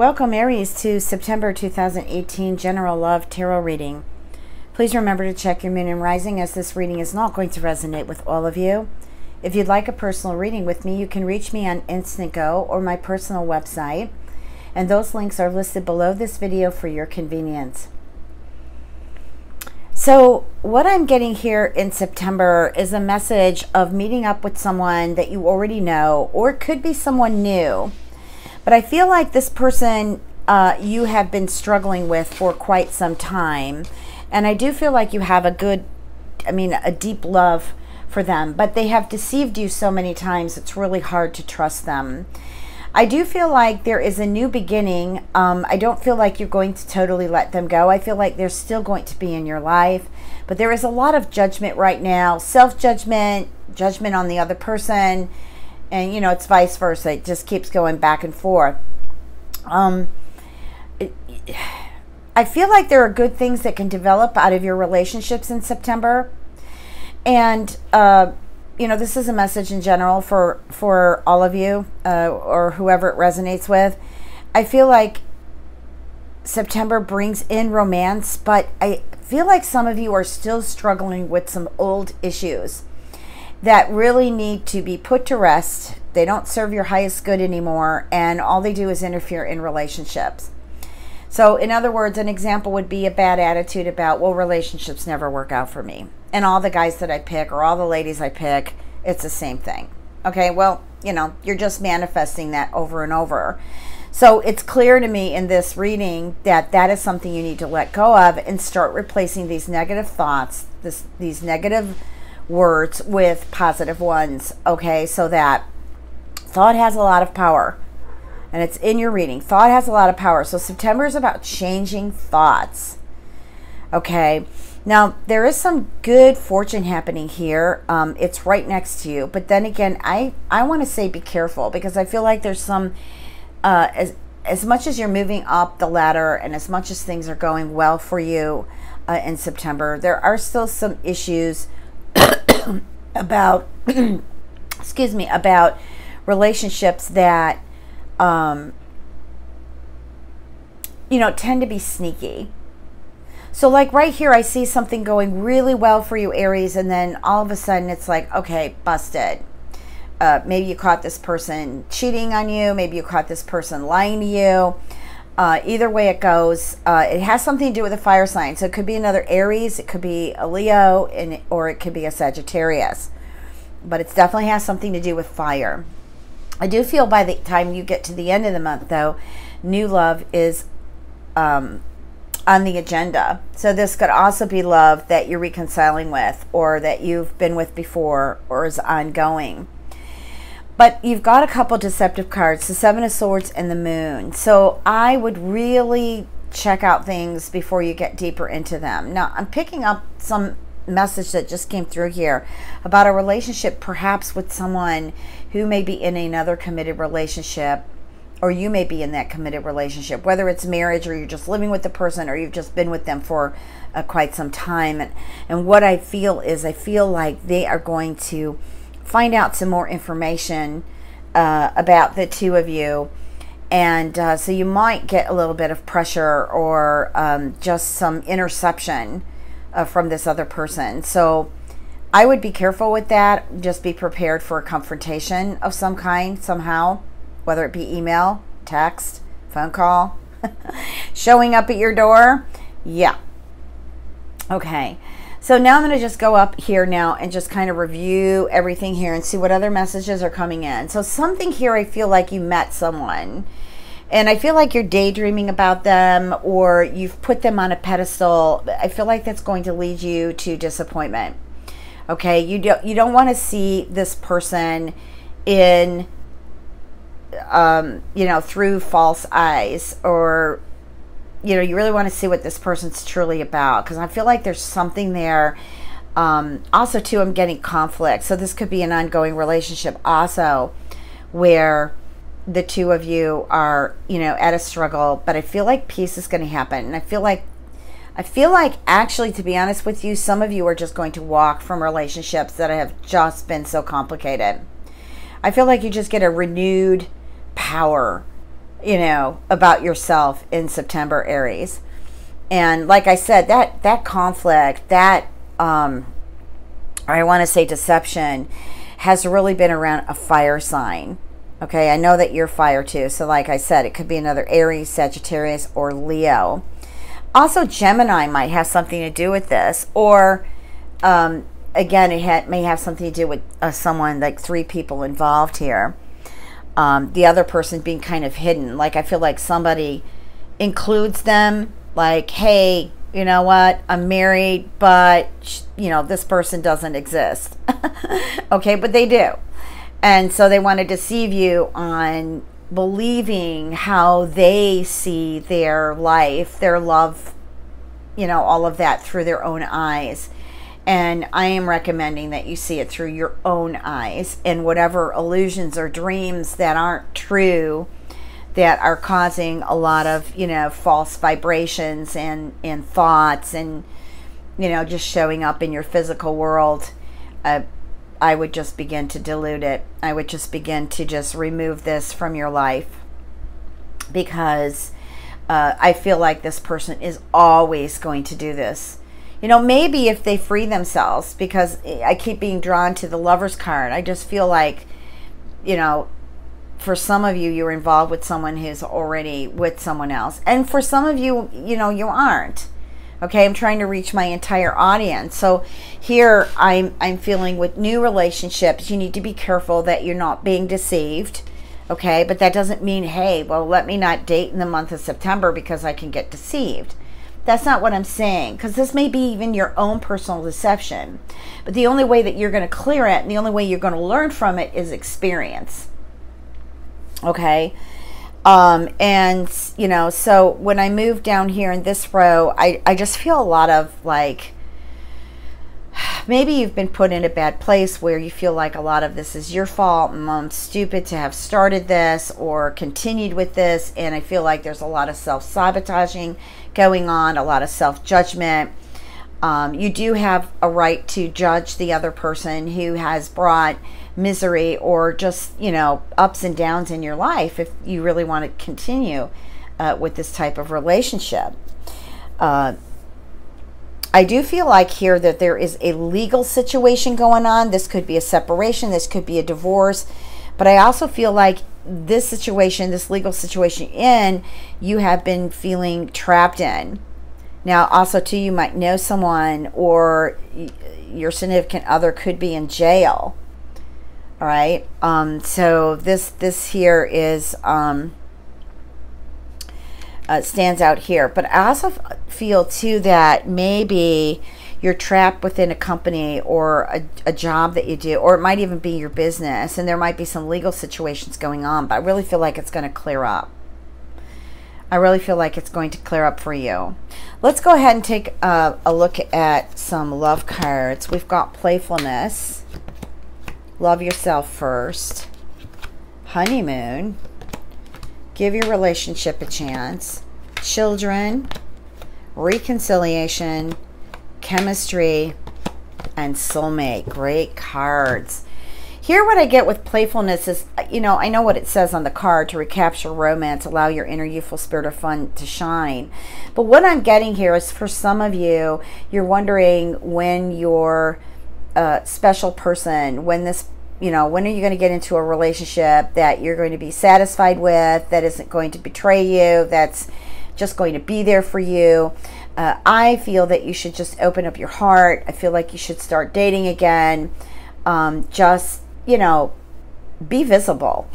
Welcome, Aries, to September 2018 General Love Tarot Reading. Please remember to check your moon and rising, as this reading is not going to resonate with all of you. If you'd like a personal reading with me, you can reach me on Instant Go or my personal website, and those links are listed below this video for your convenience. So what I'm getting here in September is a message of meeting up with someone that you already know, or it could be someone new. But I feel like this person you have been struggling with for quite some time. And I do feel like you have a deep love for them. But they have deceived you so many times, it's really hard to trust them. I do feel like there is a new beginning. I don't feel like you're going to totally let them go. I feel like they're still going to be in your life. But there is a lot of judgment right now. Self-judgment, judgment on the other person. And, you know, it's vice versa. It just keeps going back and forth. I feel like there are good things that can develop out of your relationships in September. And, you know, this is a message in general for all of you or whoever it resonates with. I feel like September brings in romance, but I feel like some of you are still struggling with some old issues that really need to be put to rest. They don't serve your highest good anymore, and all they do is interfere in relationships. So in other words, an example would be a bad attitude about, well, relationships never work out for me. And all the guys that I pick or all the ladies I pick, it's the same thing. Okay, well, you know, you're just manifesting that over and over. So it's clear to me in this reading that that is something you need to let go of and start replacing these negative thoughts, these negative words with positive ones. Okay, so that thought has a lot of power, and it's in your reading. Thought has a lot of power. So September is about changing thoughts. Okay, now there is some good fortune happening here. It's right next to you, but then again, I want to say be careful, because I feel like there's some as much as you're moving up the ladder and as much as things are going well for you in September, there are still some issues about excuse me, about relationships that you know, tend to be sneaky. So like right here, I see something going really well for you, Aries, and then all of a sudden it's like, okay, busted. Maybe you caught this person cheating on you, maybe you caught this person lying to you. Either way it goes, it has something to do with a fire sign. So it could be another Aries, it could be a Leo, or it could be a Sagittarius. But it definitely has something to do with fire. I do feel by the time you get to the end of the month, though, new love is on the agenda. So this could also be love that you're reconciling with, or that you've been with before, or is ongoing. But you've got a couple deceptive cards, the Seven of Swords and the Moon. So I would really check out things before you get deeper into them. Now, I'm picking up some message that just came through here about a relationship, perhaps with someone who may be in another committed relationship, or you may be in that committed relationship, whether it's marriage or you're just living with the person or you've just been with them for quite some time. And what I feel is, I feel like they are going to find out some more information about the two of you, and so you might get a little bit of pressure or just some interception from this other person. So I would be careful with that. Just be prepared for a confrontation of some kind somehow, whether it be email, text, phone call, showing up at your door. Yeah. Okay. So now I'm going to just go up here now and just kind of review everything here and see what other messages are coming in. So something here, I feel like you met someone, and I feel like you're daydreaming about them, or you've put them on a pedestal. I feel like that's going to lead you to disappointment. Okay, you don't want to see this person in you know, through false eyes, or you know, you really want to see what this person's truly about, because I feel like there's something there. Also, too, I'm getting conflict. So this could be an ongoing relationship also, where the two of you are, you know, at a struggle, but I feel like peace is going to happen. And I feel like actually, to be honest with you, some of you are just going to walk from relationships that have just been so complicated. I feel like you just get a renewed power you know, about yourself in September, Aries. And like I said, that conflict, that or I want to say deception, has really been around a fire sign. Okay, I know that you're fire too. So like I said, it could be another Aries, Sagittarius, or Leo. Also, Gemini might have something to do with this. Or, again, it may have something to do with someone, like 3 people involved here. The other person being kind of hidden. Like, I feel like somebody includes them. Like, hey, you know what? I'm married, but, you know, this person doesn't exist. Okay, but they do. And so they want to deceive you on believing how they see their life, their love, you know, all of that through their own eyes. And I am recommending that you see it through your own eyes, and whatever illusions or dreams that aren't true, that are causing a lot of, you know, false vibrations and thoughts, and, you know, just showing up in your physical world. I would just begin to dilute it. I would just begin to just remove this from your life, because I feel like this person is always going to do this. You know, maybe if they free themselves, because I keep being drawn to the Lover's card. I just feel like, you know, for some of you, you're involved with someone who's already with someone else. And for some of you, you know, you aren't. Okay, I'm trying to reach my entire audience. So here I'm feeling with new relationships, you need to be careful that you're not being deceived. Okay, but that doesn't mean, hey, well, let me not date in the month of September because I can get deceived. That's not what I'm saying, because this may be even your own personal deception. But the only way that you're going to clear it, and the only way you're going to learn from it, is experience. Okay? And, you know, so when I move down here in this row, I just feel a lot of, like, maybe you've been put in a bad place where you feel like a lot of this is your fault, and I'm stupid to have started this or continued with this, and I feel like there's a lot of self-sabotaging going on, a lot of self-judgment. You do have a right to judge the other person who has brought misery or just, you know, ups and downs in your life, if you really want to continue with this type of relationship. I do feel like here that there is a legal situation going on. This could be a separation, this could be a divorce, but I also feel like this situation, this legal situation you have been feeling trapped in. Now, also, too, you might know someone, or your significant other could be in jail. All right. So this here is stands out here. But I also feel too that maybe you're trapped within a company or a job that you do, or it might even be your business, and there might be some legal situations going on. But I really feel like it's going to clear up. I really feel like it's going to clear up for you. Let's go ahead and take a look at some love cards. We've got playfulness, love yourself first, honeymoon, give your relationship a chance, children, reconciliation, chemistry, and soulmate. Great cards. Here, what I get with playfulness is, you know, I know what it says on the card: to recapture romance, allow your inner youthful spirit of fun to shine. But what I'm getting here is, for some of you, you're wondering when your special person, when this, you know, when are you going to get into a relationship that you're going to be satisfied with, that isn't going to betray you, that's just going to be there for you. I feel that you should just open up your heart. I feel like you should start dating again. Just, you know, be visible.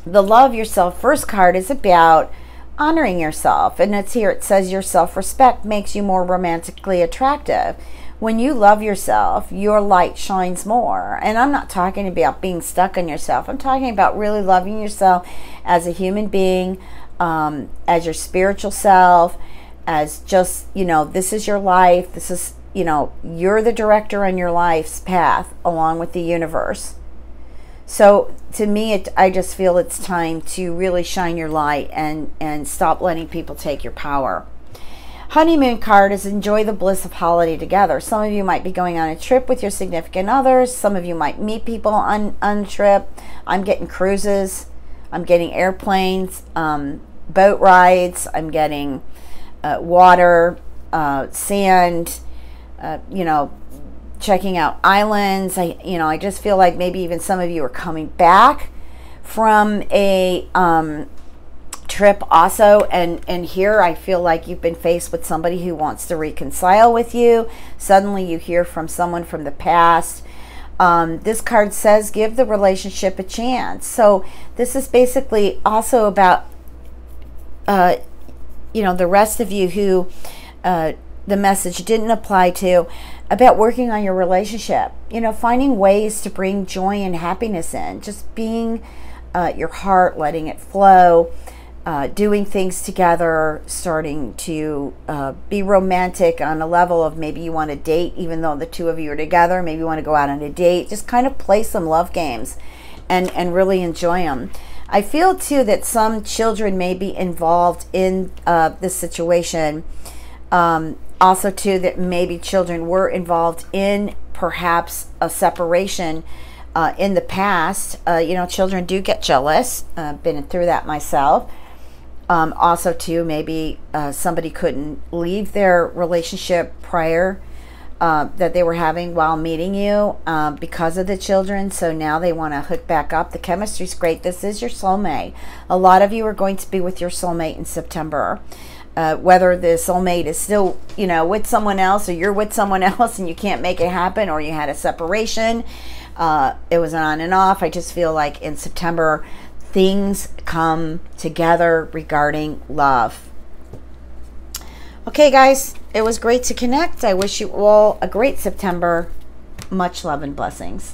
The love yourself first card is about honoring yourself, and it's here. It says your self-respect makes you more romantically attractive. When you love yourself, your light shines more. And I'm not talking about being stuck on yourself. I'm talking about really loving yourself as a human being, as your spiritual self, as just, you know, this is your life. This is, you know, you're the director on your life's path along with the universe. So to me, I just feel it's time to really shine your light and stop letting people take your power. Honeymoon card is enjoy the bliss of holiday together. Some of you might be going on a trip with your significant others. Some of you might meet people on a trip. I'm getting cruises. I'm getting airplanes, boat rides. I'm getting water, sand, you know, checking out islands. I just feel like maybe even some of you are coming back from a trip also, and here I feel like you've been faced with somebody who wants to reconcile with you. Suddenly you hear from someone from the past. This card says give the relationship a chance. So this is basically also about you know, the rest of you who the message didn't apply to, about working on your relationship, you know, finding ways to bring joy and happiness in, just being your heart, letting it flow, doing things together, starting to be romantic on a level of maybe you want to date, even though the two of you are together. Maybe you want to go out on a date. Just kind of play some love games and really enjoy them. I feel too that some children may be involved in this situation. Also too, that maybe children were involved in perhaps a separation in the past. You know, children do get jealous. Been through that myself. Also too, maybe somebody couldn't leave their relationship prior that they were having while meeting you because of the children. So now they want to hook back up. The chemistry's great. This is your soulmate. A lot of you are going to be with your soulmate in September. Whether the soulmate is still, you know, with someone else, or you're with someone else and you can't make it happen, or you had a separation, it was on and off. I just feel like in September things come together regarding love. Okay, guys, it was great to connect. I wish you all a great September. Much love and blessings.